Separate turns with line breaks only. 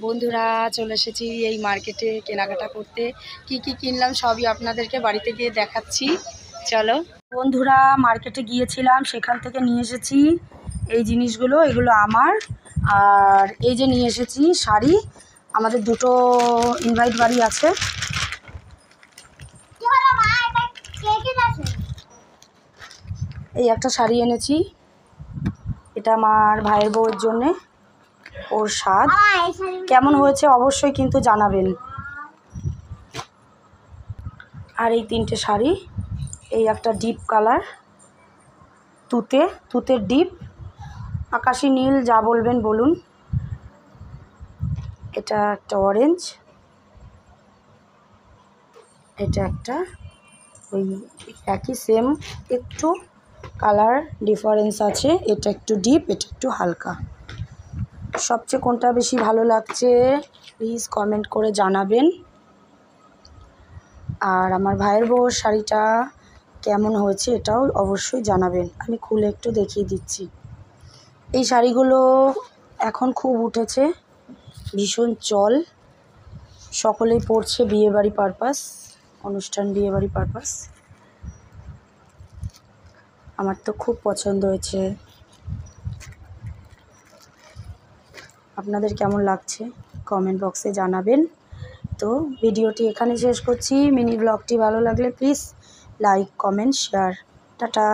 বন্ধুরা চলে এসেছি এই মার্কেটে কেনাকাটা করতে। কি কি কিনলাম সবই আপনাদেরকে বাড়িতে গিয়ে দেখাচ্ছি, চলো। বন্ধুরা মার্কেটে গিয়েছিলাম, সেখান থেকে নিয়ে এসেছি এই জিনিসগুলো, এগুলো আমার। আর এই যে নিয়ে এসেছি শাড়ি, আমাদের দুটো ইনভাইট বাড়ি আছে। এই একটা শাড়ি এনেছি, এটা আমার ভাইয়ের বউয়ের জন্যে। ওর স্বাদ কেমন হয়েছে অবশ্যই কিন্তু জানাবেন। আর এই তিনটে শাড়ি, এই একটা ডিপ কালার, তুতের ডিপ, আকাশি নীল, যা বলবেন বলুন। এটা একটা অরেঞ্জ, এটা একটা ওই একই সেম, একটু কালার ডিফারেন্স আছে। এটা একটু ডিপ, এটা একটু হালকা। সবচেয়ে কোনটা বেশি ভালো লাগছে প্লিজ কমেন্ট করে জানাবেন। আর আমার ভাইয়ের বউর শাড়িটা কেমন হয়েছে এটাও অবশ্যই জানাবেন। আমি খুলে একটু দেখিয়ে দিচ্ছি। এই শাড়িগুলো এখন খুব উঠেছে, ভীষণ চল, সকলেই পরছে বিয়েবাড়ি পারপাস, অনুষ্ঠান বিয়েবাড়ি পারপাস। আমার তো খুব পছন্দ হয়েছে, আপনাদের কেমন লাগছে কমেন্ট বক্সে জানাবেন। তো ভিডিওটি এখানে শেষ করছি। মিনি ব্লগটি ভালো লাগলে please like, comment, share. Tata.